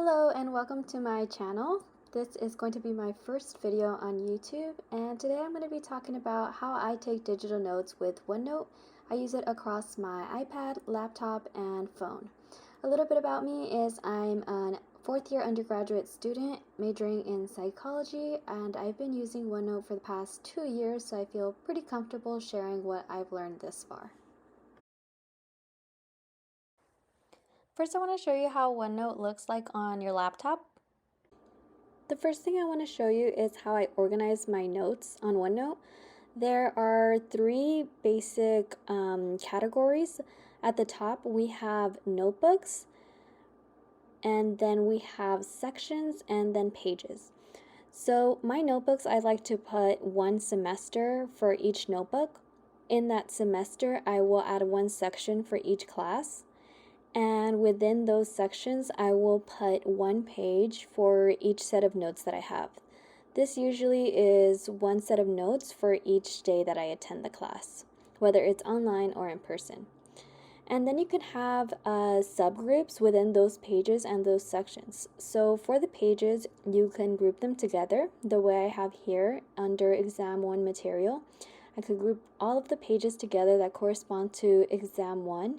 Hello and welcome to my channel. This is going to be my first video on YouTube, and today I'm going to be talking about how I take digital notes with OneNote. I use it across my iPad, laptop, and phone. A little bit about me is I'm a fourth-year undergraduate student majoring in psychology, and I've been using OneNote for the past 2 years, so I feel pretty comfortable sharing what I've learned this far. First, I want to show you how OneNote looks like on your laptop. The first thing I want to show you is how I organize my notes on OneNote. There are three basic categories. At the top, we have notebooks, and then we have sections, and then pages. So my notebooks, I like to put one semester for each notebook. In that semester, I will add one section for each class. And within those sections, I will put one page for each set of notes that I have. This usually is one set of notes for each day that I attend the class, whether it's online or in person. And then you can have subgroups within those pages and those sections. So for the pages, you can group them together the way I have here under Exam 1 material. I could group all of the pages together that correspond to Exam 1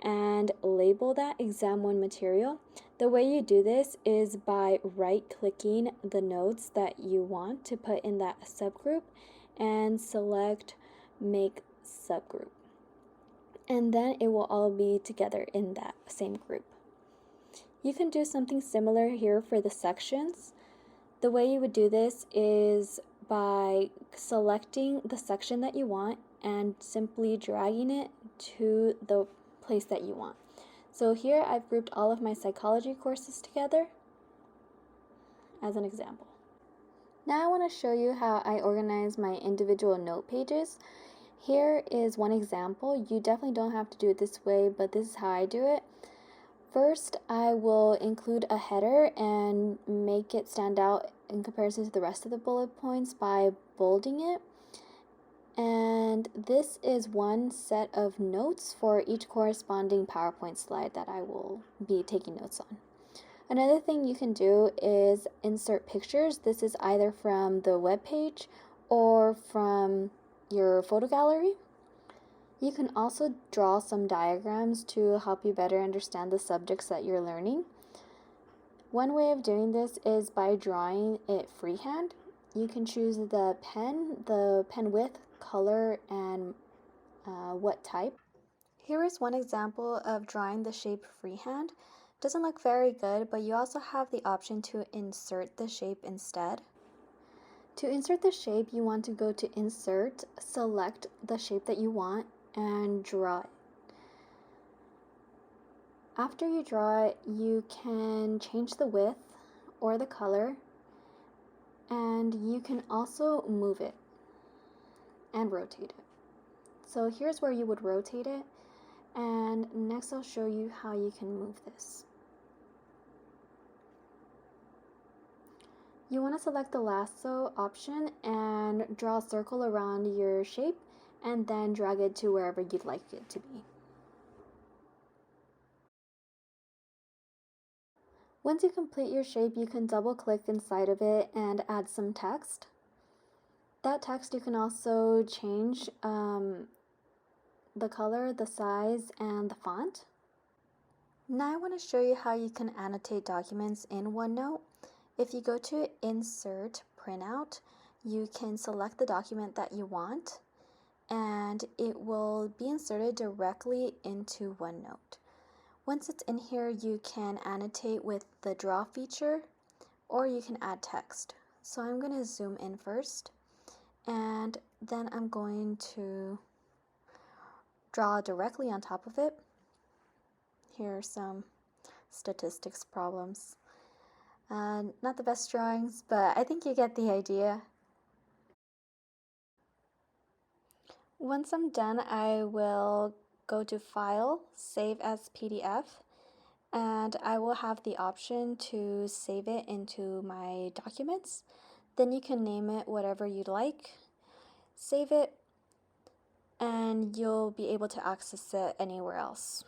and label that Exam 1 material. The way you do this is by right-clicking the notes that you want to put in that subgroup and select Make Subgroup. And then it will all be together in that same group. You can do something similar here for the sections. The way you would do this is by selecting the section that you want and simply dragging it to the place that you want. So here I've grouped all of my psychology courses together as an example. Now I want to show you how I organize my individual note pages. Here is one example. You definitely don't have to do it this way, but this is how I do it. First, I will include a header and make it stand out in comparison to the rest of the bullet points by bolding it. And this is one set of notes for each corresponding PowerPoint slide that I will be taking notes on. Another thing you can do is insert pictures. This is either from the web page or from your photo gallery. You can also draw some diagrams to help you better understand the subjects that you're learning. One way of doing this is by drawing it freehand. You can choose the pen width, color, and what type. Here is one example of drawing the shape freehand. Doesn't look very good, but you also have the option to insert the shape instead. To insert the shape, you want to go to Insert, select the shape that you want, and draw it. After you draw it, you can change the width or the color, and you can also move it and rotate it. So here's where you would rotate it, and next I'll show you how you can move this. You want to select the lasso option and draw a circle around your shape and then drag it to wherever you'd like it to be. Once you complete your shape, you can double click inside of it and add some text. That text you can also change the color, the size, and the font. Now I want to show you how you can annotate documents in OneNote. If you go to Insert, Printout, you can select the document that you want, and it will be inserted directly into OneNote. Once it's in here, you can annotate with the draw feature, or you can add text. So I'm going to zoom in first, and then I'm going to draw directly on top of it. Here are some statistics problems. Not the best drawings, but I think you get the idea. Once I'm done, I will go to File, Save as PDF, and I will have the option to save it into my documents. Then you can name it whatever you'd like, save it, and you'll be able to access it anywhere else.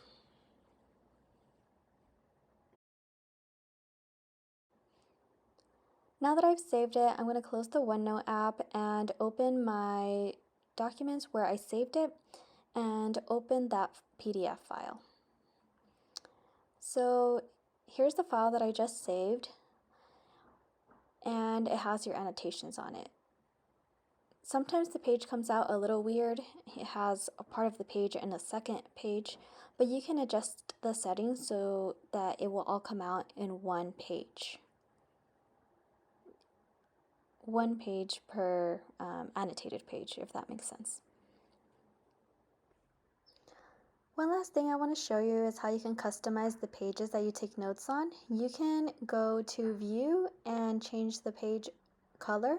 Now that I've saved it, I'm going to close the OneNote app and open my documents where I saved it and open that PDF file. So here's the file that I just saved, and it has your annotations on it. Sometimes the page comes out a little weird. It has a part of the page and a second page, but you can adjust the settings so that it will all come out in one page. One page per annotated page, if that makes sense. One last thing I want to show you is how you can customize the pages that you take notes on. You can go to View and change the page color.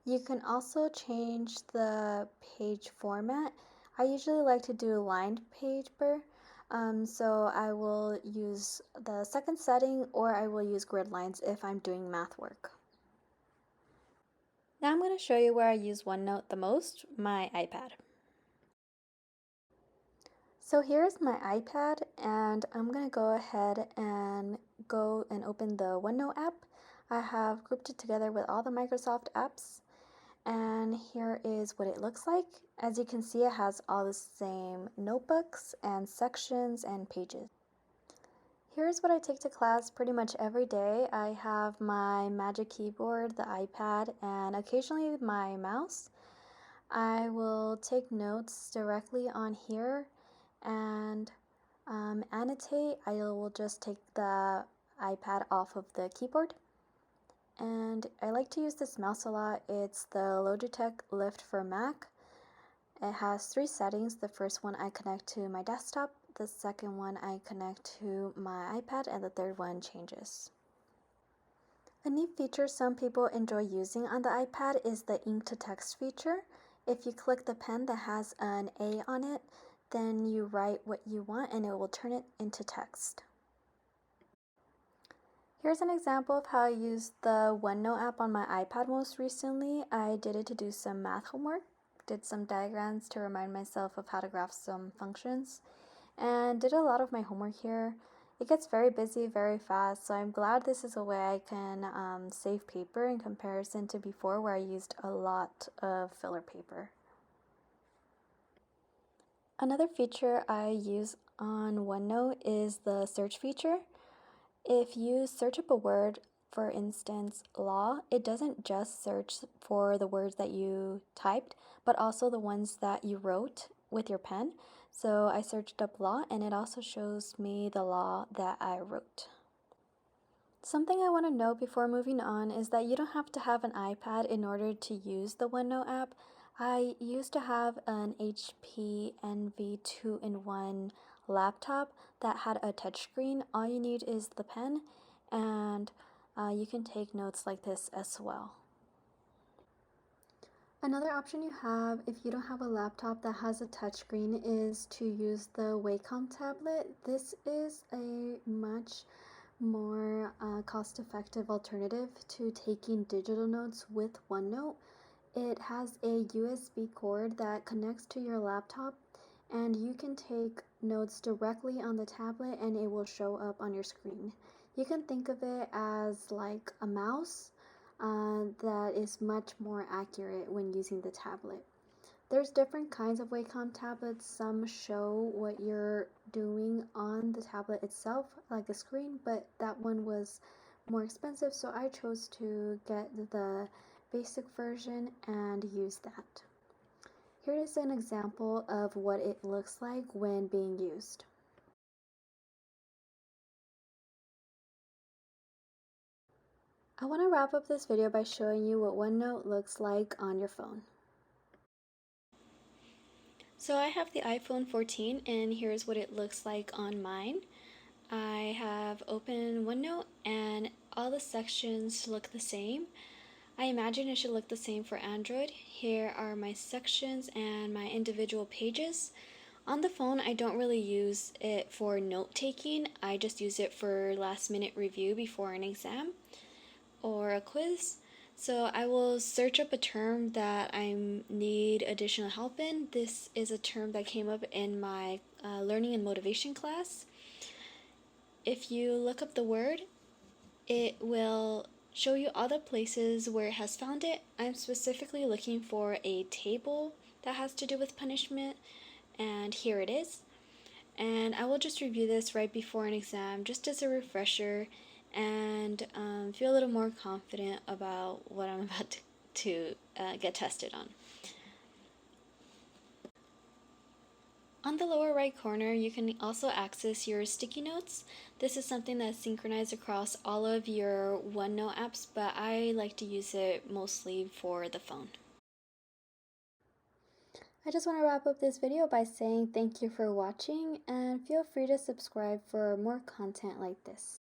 You can also change the page format. I usually like to do lined paper, so I will use the second setting, or I will use grid lines if I'm doing math work. Now I'm going to show you where I use OneNote the most, my iPad. So here's my iPad, and I'm going to go ahead and open the OneNote app. I have grouped it together with all the Microsoft apps, and here is what it looks like. As you can see, it has all the same notebooks and sections and pages. Here's what I take to class pretty much every day. I have my Magic Keyboard, the iPad, and occasionally my mouse. I will take notes directly on here and annotate. I will just take the iPad off of the keyboard. And I like to use this mouse a lot. It's the Logitech Lift for Mac. It has 3 settings. The first one I connect to my desktop, the second one I connect to my iPad, and the third one changes. A neat feature some people enjoy using on the iPad is the ink to text feature. If you click the pen that has an A on it, then you write what you want and it will turn it into text. Here's an example of how I used the OneNote app on my iPad most recently. I did it to do some math homework, did some diagrams to remind myself of how to graph some functions, and did a lot of my homework here. It gets very busy very fast, so I'm glad this is a way I can save paper in comparison to before, where I used a lot of filler paper. Another feature I use on OneNote is the search feature. If you search up a word, for instance, law, it doesn't just search for the words that you typed, but also the ones that you wrote with your pen. So I searched up law, and it also shows me the law that I wrote. Something I want to note before moving on is that you don't have to have an iPad in order to use the OneNote app. I used to have an HP Envy 2-in-1 laptop that had a touchscreen. All you need is the pen, and you can take notes like this as well. Another option you have if you don't have a laptop that has a touchscreen is to use the Wacom tablet. This is a much more cost-effective alternative to taking digital notes with OneNote. It has a USB cord that connects to your laptop, and you can take notes directly on the tablet and it will show up on your screen. You can think of it as like a mouse that is much more accurate when using the tablet. There's different kinds of Wacom tablets. Some show what you're doing on the tablet itself, like a screen, but that one was more expensive, so I chose to get the basic version and use that. Here is an example of what it looks like when being used. I want to wrap up this video by showing you what OneNote looks like on your phone. So I have the iPhone 14, and here's what it looks like on mine. I have opened OneNote and all the sections look the same. I imagine it should look the same for Android. Here are my sections and my individual pages. On the phone, I don't really use it for note taking. I just use it for last minute review before an exam or a quiz. So I will search up a term that I need additional help in. This is a term that came up in my learning and motivation class. If you look up the word, it will show you all the places where it has found it. I'm specifically looking for a table that has to do with punishment, and here it is. And I will just review this right before an exam just as a refresher and feel a little more confident about what I'm about to get tested on. On the lower right corner, you can also access your sticky notes. This is something that's synchronized across all of your OneNote apps, but I like to use it mostly for the phone. I just want to wrap up this video by saying thank you for watching, and feel free to subscribe for more content like this.